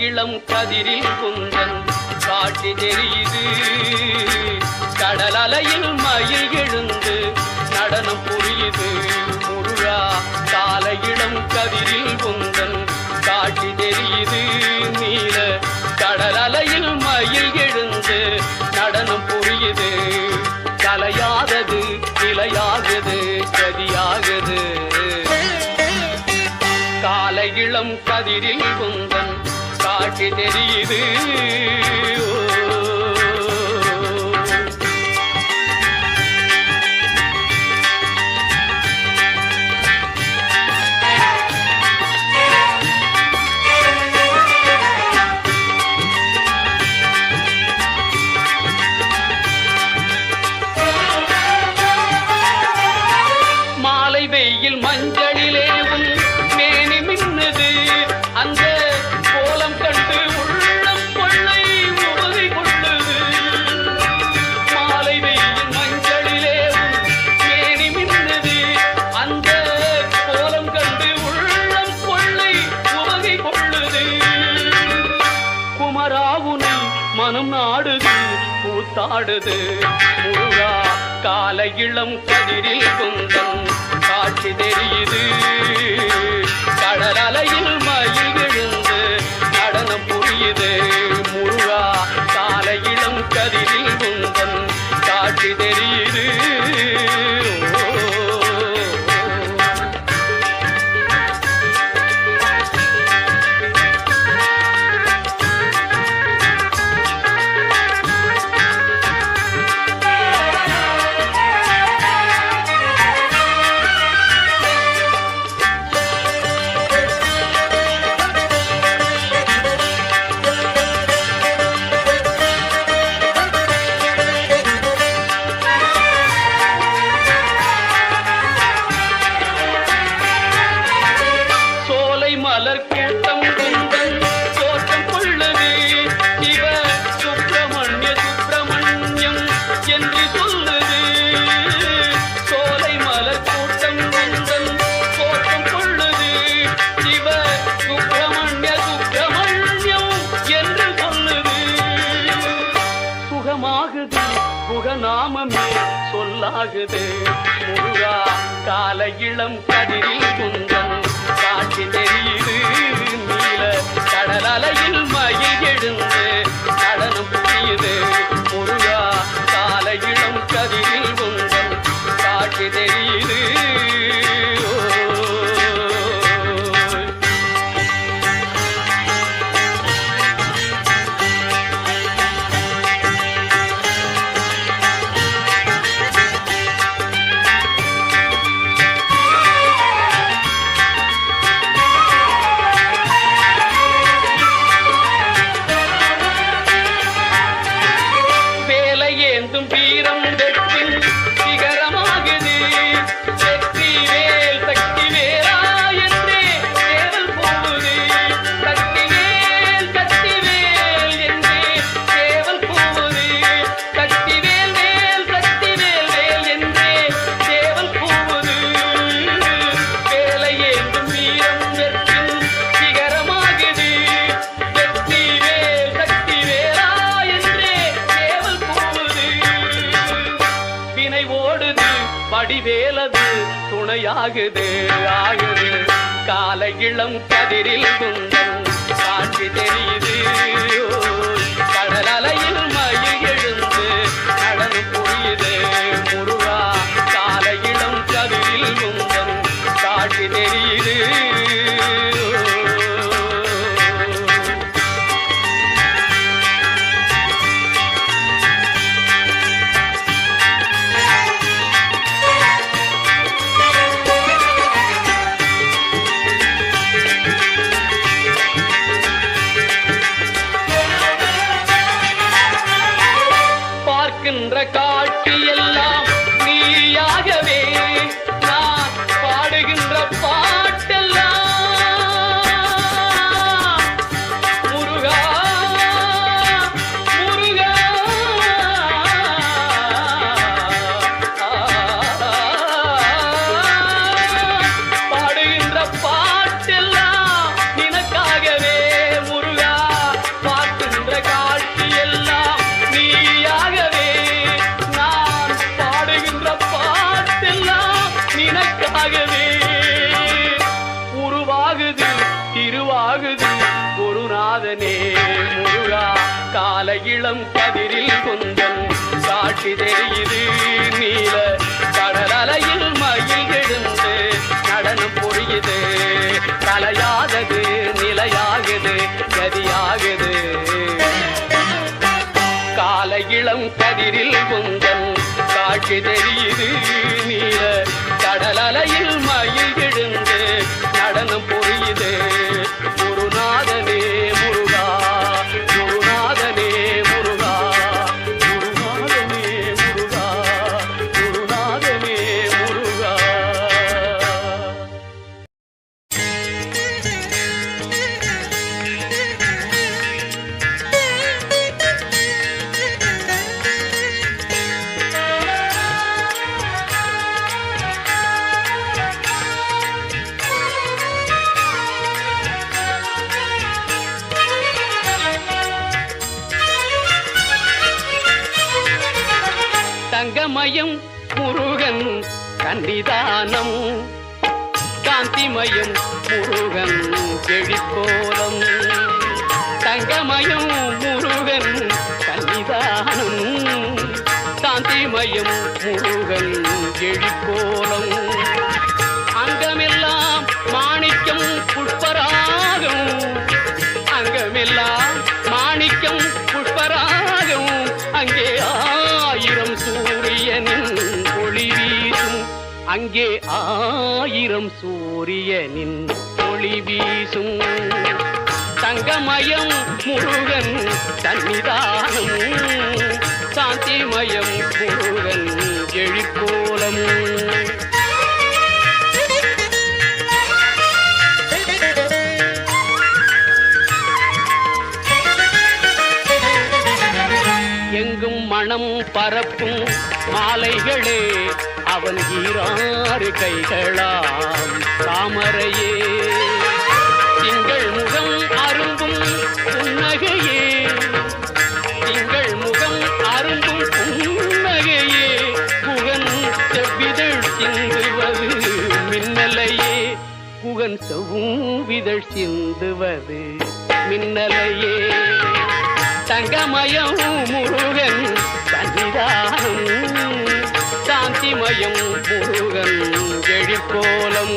இளம் கதிரில் குந்தன் காட்சி தெரியுது. கடல் அலையில் மயில் எழுந்து நடனம் புரியுது. முருகா கால இளம் கதிரில் குந்தன் காட்சி தெரியுது. நீல கடல் அலையில் மயில் எழுந்து நடனம் புரியுது. கலையாதது நிலையாகுது கதியாகுது. கால இளம் கதிரில் குந்தன் காட்சி தெரியுது. மாலை வெயில் மஞ்சளிலே உன் மேனி மின்னுது. அந்த கோலம் கண்டு உள்ளம் கொள்ளை உவகை கொள்ளுது. மாலை வெயில் மஞ்சளிலே உன் மேனி மின்னுது. அந்த கோலம் கண்டு உள்ளம் கொள்ளை உவகை கொள்ளுது. குமராவுனை மனம் நாடுது கூத்தாடுது. முருகா கால இளம் கதிரில் குந்தன் காட்சி தெரியுது. கடல் அலையில் மயில் எழுந்து நடனம் புரியுது. முருகா கால இளம் கதிரில் குந்தன் காட்சி தெரியுது. மலர் கூட்டம் குந்தன் தோற்றம் கொள்ளுது. சிவ சுப்பிரமணிய சுப்பிரமணியம் என்று சொல்லுது. சோலை மலர் கூட்டம் குந்தன் தோற்றம் கொள்ளுது. சிவ சுப்பிரமணிய சுப்பிரமணியம் என்று சொல்லுது. சுகமாகுது புகநாமமே சொல்லாகுது. முருகா கால இளம் கதிரில் குந்தன் காட்சி தெரியுது. நீல கடல் அலையில் மயில் எழுந்து நடனம் புரியுது. முருகா கால இளம் கதிரில் குந்தன் காட்சி தெரியுது. ஏந்தும் வீரம் வெற்றின் சிகரமாகுது. வெற்றி வேல் சக்தி வேலா என்றே தேவல் போகுது. சக்தி வேல் என்றே தேவல் போகுது. சக்தி வேல் சக்தி வேல் என்றே தேவல் போகுது. வேலை ஏந்தும் வீரம் வெற்றின் சிகரமாகுது. வெற்றி வேல் சக்தி வேலா என்றே தேவல் போகுது. வினை ஓடுது வடிவேலது துணையாகுது ஆகுது. கால இளம் கதிரில் குந்தன் காட்சி தெரியுது. கடல் அலையில் மயில் எழுந்து நடனம் புரியுது. முருகா கால இளம் கதிரில் குந்தன் காட்சி தெரியுது. குருநாதனே முருகா கால இளம் கதிரில் கொஞ்சம் காட்சி தெரியுது நீல கடல் அலையில் மயில் எழுந்து நடனம் புரியுது கலையாதது நிலையாகுது கதியாகுது கால இளம் கதிரில் கொஞ்சம் காட்சி தெரியுது நீல கடல் அலையில் மயில் எழுந்து நடனம் புரியுது குருநாதனே முருகா குருநாதனே முருகா குருநாதனே முருகா குருநாதனே முருகா தங்கமயம் முருகன் சன்னிதானம் காந்திமயம் முருகன் செழிக்கோலம் தங்கமயம் முருகன் சன்னிதானம் காந்திமயம் முருகன் செழிக்கோலம் அங்கமெல்லாம் மாணிக்கம் புஷ்பராகம் அங்கமெல்லாம் மாணிக்கம் புஷ்பராகம் அங்கே ஆயிரம் சூரியனின் ஒளி வீசும் அங்கே ஆயிரம் சூரியனின் ஒளி வீசும் தங்கமயம் முருகன் சன்னிதானம் சாந்திமயம் முருகன் எழிற்கோலம் எங்கும் மனம் பரப்பும் மாலைகளே அவன் ஈராறு கைகளாம் தாமரையே திங்கள் முகம் அரும்பும் புன்னகையே திங்கள் முகம் அரும்பும் புன்னகையே புகன் செவ்விதழ் சிந்துவது மின்னலையே புகன் செவ்விதழ் சிந்துவது மின்னலையே தங்கமயம் முருகன் சன்னிதானம் சாந்திமயம் முருகன் எழிற்கோலம்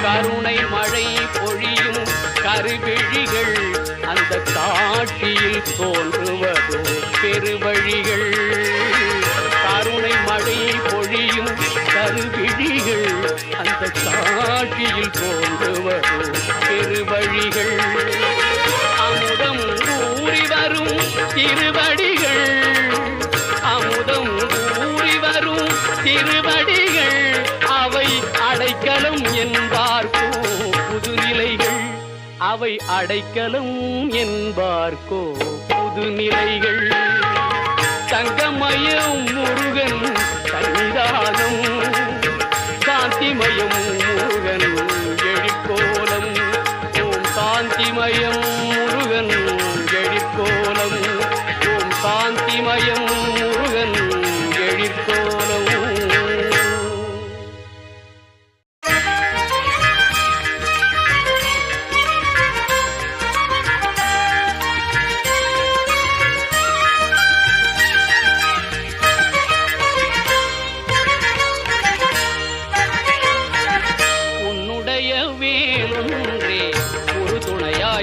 கருணை மழை பொழியும் கருவிழிகள் அந்த காட்சியில் தோன்றுவதோ பெருவழிகள் கருணை மழை பொழியும் கருவிழிகள் அந்த காட்சியில் தோன்றுவதோ பெருவழிகள் அமுதம் ஊறி வரும் திருவடிகள் அமுதம் ஊறி வரும் திருவடிகள் அவை அடைக்கலம் என்பார்க்கோ புதுநிலைகள் அவை அடைக்கலம் என்பார்க்கோ புதுநிலைகள் தங்கமயம் முருகன் சன்னிதானம் சாந்திமயம் முருகன் எழிற்கோலம் ஓம் சாந்திமயம் முருகன் எழிற்கோலம் ஓம் சாந்திமயம் முருகன் எழிற்கோலம்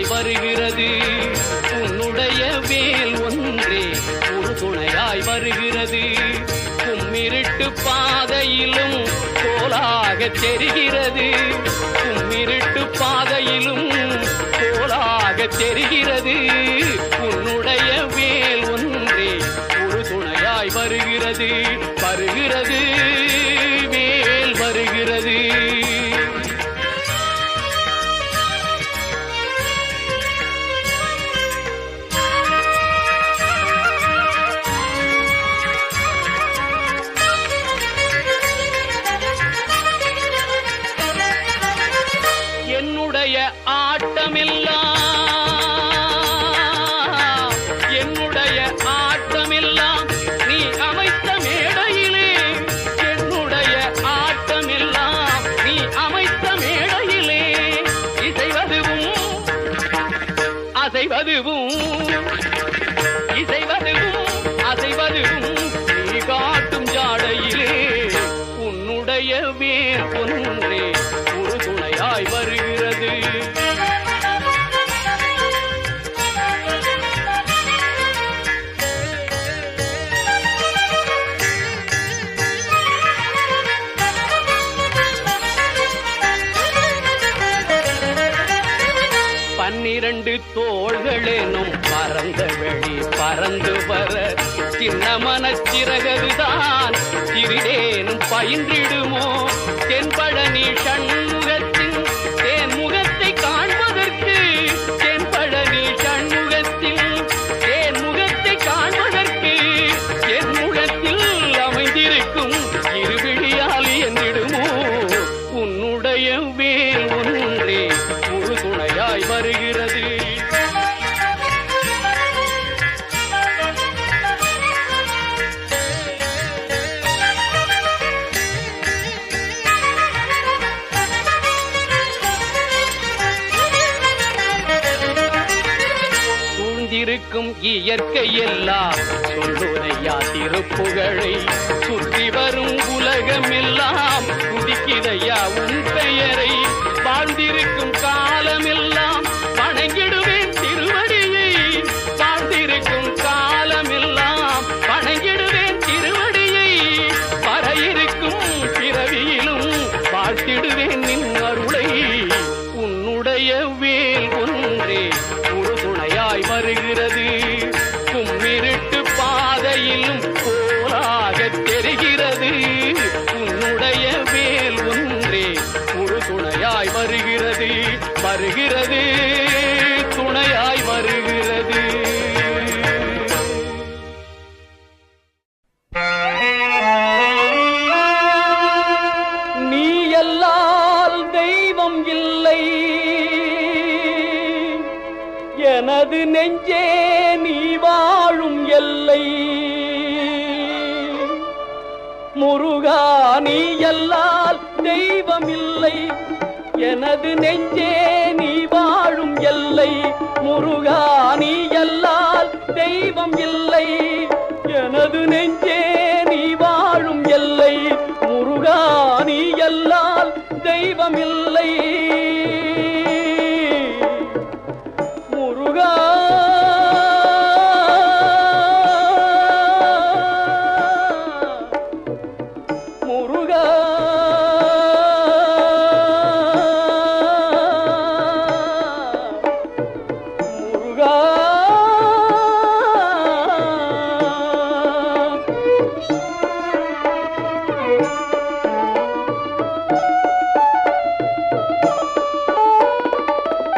வருகிறது உன்னுடைய வேல் ஒன்றே ஒரு துணையாய் வருகிறது கும்மிருட்டு பாதையிலும் கோலாக தெரிகிறது கும்மிருட்டு பாதையிலும் கோலாக தெரிகிறது உன்னுடைய வேல் ஒன்றே ஒரு துணையாய் வருகிறது வருகிறது வேல் வருகிறது ஆட்டமெல்லாம் இசைவதுவும் அசைவதுவும் நீ காட்டும் ஜாடையிலே உன்னுடைய வேல் ஒன்றே ஒரு துணையாய் வருகிறது. பன்னிரண்டு தோள்களேனும் பறந்த வெளி பறந்து வர சின்ன மனச்சிறகதுதான் சிறிதேனும் பயின்றிடுமோ. தென்பழனி சண்முகத்தின் தேன்முகத்தை காண்பதற்கு தென்பழனி சண்முகத்தின் தேன்முகத்தை காண்பதற்கு என் முகத்தில் அமைந்திருக்கும் இருவிழியால் என்றிடுமோ. உன்னுடைய வேல் ஒன்றே ஒரு துணையாய் வருகிறது. சூழ்ந்திருக்கும் இயற்கை எல்லாம் சொல்லுரையா திருப்புகழை சுற்றி வரும் உலகமெல்லாம் துதிக்கிறையா உன் பெயரை. வாழ்ந்திருக்கும் காலமெல்லாம் வணங்கிடுவேன் திருவடியை. வாழ்ந்திருக்கும் காலமெல்லாம் வணங்கிடுவேன் திருவடியை. வர இருக்கும் பிறவியிலும் வாழ்த்திடுவேன் நின் அருளை. உன்னுடைய வேல் ஒன்றே ஒரு துணையாய் வருகிறது. கும்மிருட்டு பாதையிலும் கோலாக தெரிகிறது. உன்னுடைய வேல் ஒன்றே ஒரு துணையாய் வருகிறது. வருகிறது துணையாய் வருகிறது. நீ எல்லால் தெய்வம் இல்லை எனது நெஞ்சே நீ வாழும் எல்லை. முருகா நீ எல்லால் தெய்வம் இல்லை எனது நெஞ்சே நீ வாழும் எல்லை. முருகா நீ எல்லால் தெய்வம் இல்லை எனது நெஞ்சே நீ வாழும் எல்லை. முருகா நீ எல்லால் தெய்வம் இல்லை. முருகா முருகா முருகா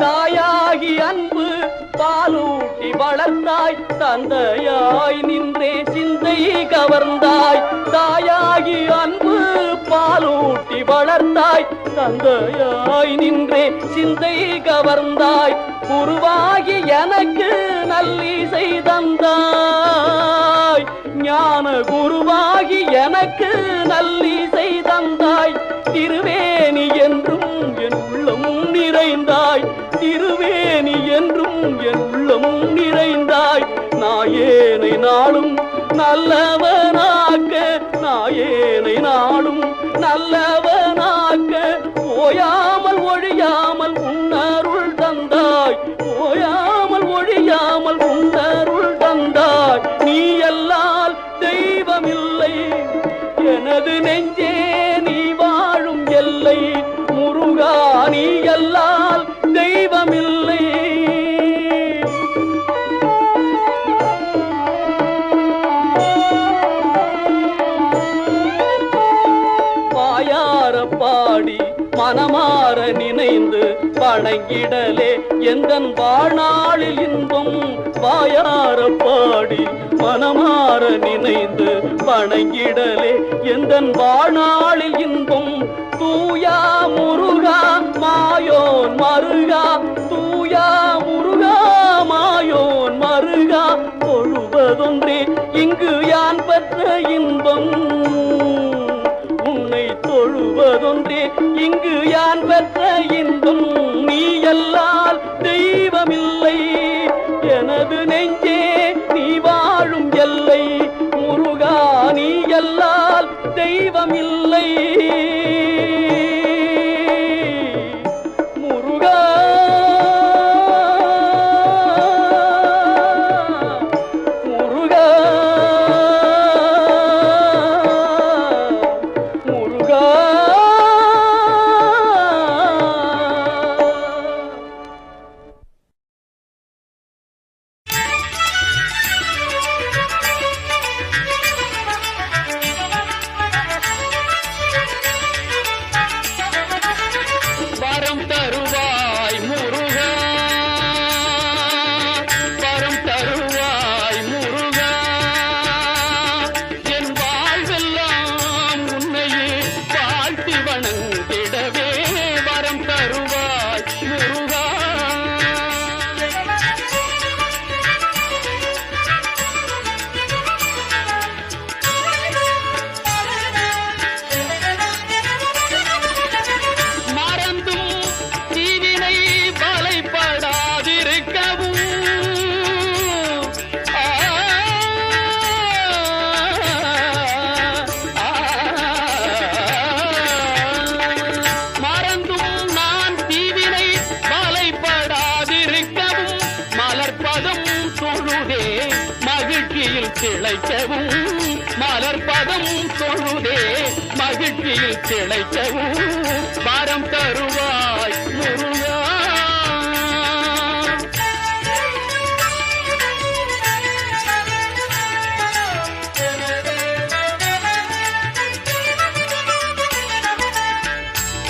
தாயாகி அன்பு பாலூட்டி வளர்ந்தாய் தந்தையாய் நின்றே சிந்தை கவர்ந்தாய். தாயாகி அன்பு பாலூட்டி வளர்ந்தாய் தந்தையாய் நின்றே சிந்தை கவர்ந்தாய். குருவாகி எனக்கு நல்லிசை தந்தாய். ஞான குருவாகி எனக்கு நல்லிசை தந்தாய். திருவேணி என்றும் என் உள்ளம் நிறைந்தாய். திருவேணி என்றும் என் உள்ளம் நிறைந்தாய். நாயேனை நாளும் நல்லவனாக்க நாயேனை நாளும் நல்லவனாக்க ஓயாமல் ஒழியாமல் உன்னருள் தந்தாய். ஓயாமல் ஒழியாமல் உன்னருள் தந்தாய். நீ எல்லால் தெய்வமில்லை எனது நெஞ்சே நீ வாழும் எல்லை. முருகா நீ எல்லால் தெய்வமில்லை. வாயார பாடி மனமாற நினைந்து வணங்கிடலே எந்தன் வாழ்நாளில் இன்பம். வாயார பாடி மனமாற நினைந்து வணங்கிடலே எந்தன் வாழ்நாளில் இன்பம். தூயா முருகா மாயோன் மருகா. தூயா முருகா மாயோன் மருகா. தொழுவதொன்றே இங்கு யான் பெற்ற இன்பம். உன்னை தொழுவதொன்றே இங்கு யான் பெற்ற இன்பம். நீ எல்லால் தெய்வமில்லை திளைக்கவும் மலர்பதம் தொழுதே மகிழ்ச்சியில் திளைக்கவும் வரம் தருவாய் முருகா.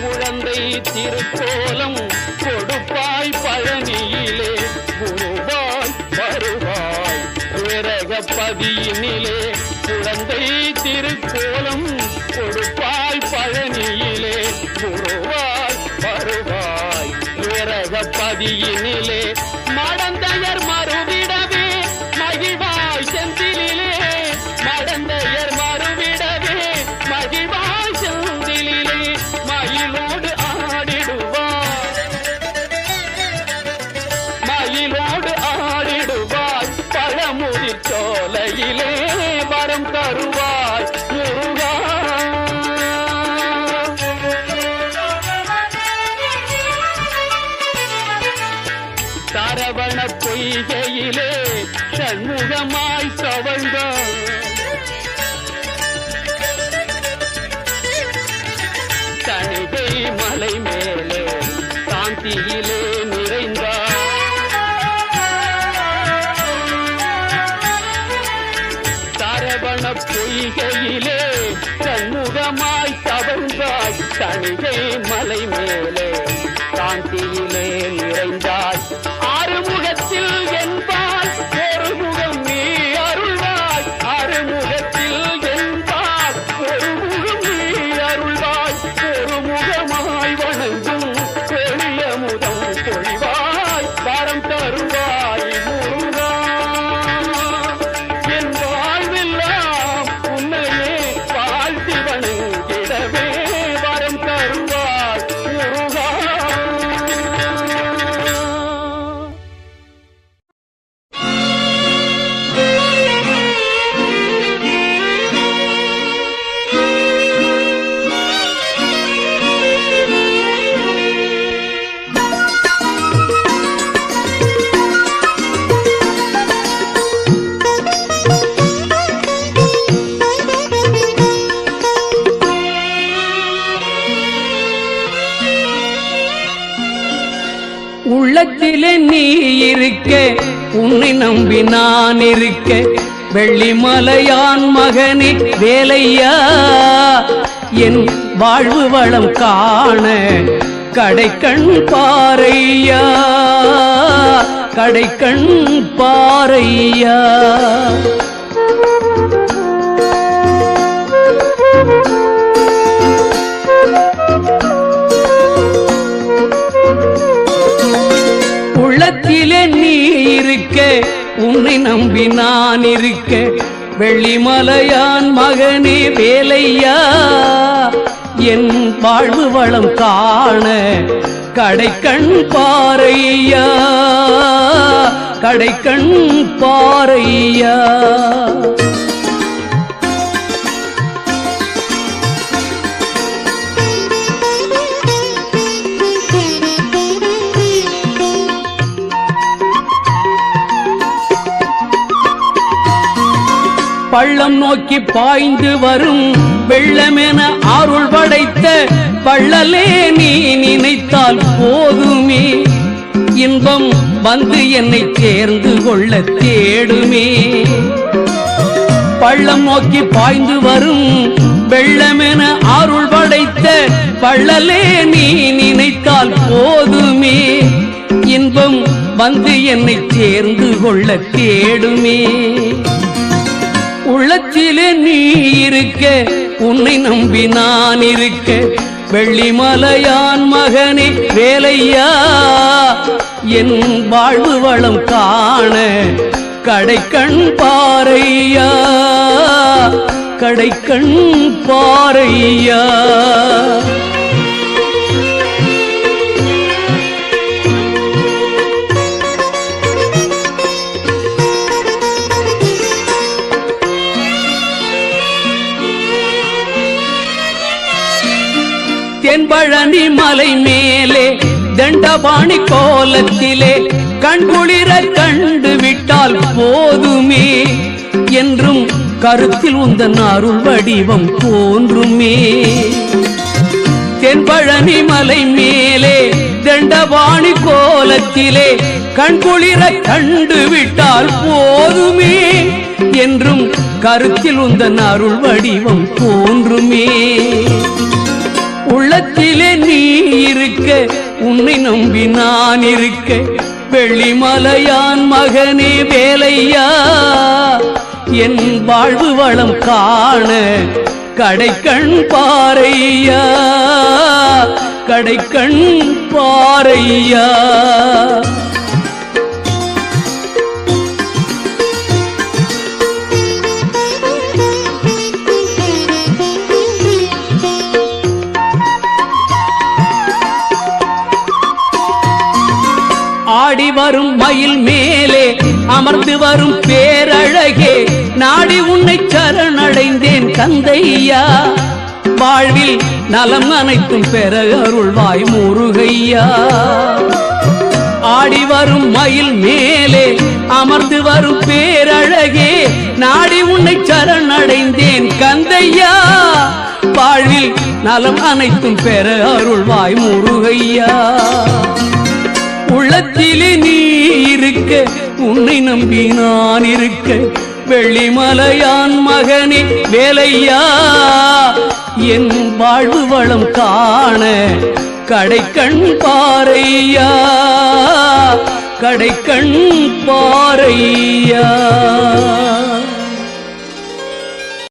குழந்தை திருக்கோலம் கொடுப்பாய் பழனியிலே குருவாய் வருவாய் விரகப்பதியினிலே. குழந்தை திருக்கோலம் கொடுப்பாய் பழனியிலே குருவாய் வருவாய் விரகப்பதியினிலே. மடந்தையர் மறுவிடவே மகிழ்வாய் செந்திலே மடந்தையர் மறுவிடவே மகிழ்வாய் செந்திலே. மயிலோடு ஆடிடுவாய் மயிலோடு ஆடிடுவாய் பழமுதிர் சோலையிலே வரம் தருவாய் முருகா. சரவண பொய்கையிலே சண்முகமாய் தவழ்ந்தாய் தணிகை மலை மேலே சாந்தியிலே நிறைந்தாய். சரவண பொய்கையிலே சண்முகமாய் தவழ்ந்தாய் தணிகை மலை மேலே சாந்தியிலே நிறைந்தாய். ஆறுமுகத்தில் என்பால் ஒரு முகம் நீ அருள்வாய். ஆறுமுகத்தில் என்பால் ஒரு முகம் நீ அருள்வாய். ஒரு முகமாய் வணங்கும் பெரிய முதம் பொழிவாய் வரம் தருவாய் முருகா. என் வாழ்வெல்லாம் உன்னையே வாழ்த்தி வணங்கிடவே வரம் தருவாய் முருகா. உள்ளத்திலே நீ இருக்க உன்னை நம்பி நான் இருக்க வெள்ளிமலையான் மகனே வேலையா. என் வாழ்வு வளம் காண கடைக்கண் பாரையா கடைக்கண் பாரையா. உள்ளத்திலே நீ இருக்க உன்னை நம்பி நான் இருக்க வெள்ளிமலையான் மகனே வேலையா. என் வாழ்வு வளம் காண கடைக்கண் பாரையா கடைக்கண் பாரையா. பள்ளம் நோக்கி பாய்ந்து வரும் வெள்ளமென அருள் படைத்த பள்ளலே நீ நினைத்தால் போதுமே. இன்பம் வந்து என்னை சேர்ந்து கொள்ள தேடுமே. பள்ளம் நோக்கி பாய்ந்து வரும் வெள்ளமென அருள் படைத்த பள்ளலே நீ நினைத்தால் போதுமே. இன்பம் வந்து என்னை சேர்ந்து கொள்ள தேடுமே. உள்ளத்திலே நீ இருக்க உன்னை நம்பி நான் இருக்க வெள்ளிமலையான் மகனே வேலையா. என் வாழ்வு வளம் காண கடைக்கண் பாரையா கடைக்கண் பாரையா. தென்பழனி மலை மேலே தண்டபாணி கோலத்திலே கண்குளிர கண்டு விட்டால் போதுமே. என்றும் கருத்தில் உந்தன் அருள் வடிவம் தோன்றுமே. தென்பழனி மலை மேலே தண்டபாணி கோலத்திலே கண்குளிர கண்டு விட்டால் போதுமே என்றும் கருத்தில் உந்தன் அருள் வடிவம் தோன்றுமே. உள்ளத்திலே நீ இருக்க உன்னை நம்பி நான் இருக்க வெள்ளிமலையான் மகனே வேலையா என் வாழ்வு வளம் காண கடைக்கண் பாரையா கடைக்கண் பாரையா. ஆடி வரும் மயில் மேலே அமர்ந்து வரும் பேரழகே நாடி உன்னை சரணடைந்தேன் கந்தையா. வாழ்வில் நலம் அனைத்தும் பெற அருள்வாய் முருகையா. ஆடி வரும் மயில் மேலே அமர்ந்து வரும் பேரழகே நாடி உன்னை சரணடைந்தேன் கந்தையா. வாழ்வில் நலம் அனைத்தும் பெற அருள்வாய் முருகையா. உள்ளத்திலே நீ இருக்க உன்னை நம்பி நான் இருக்க வெள்ளிமலையான் மகனே வேலையா என் வாழ்வு வளம் காண கடைக்கண் பாரையா கடைக்கண் பாரையா.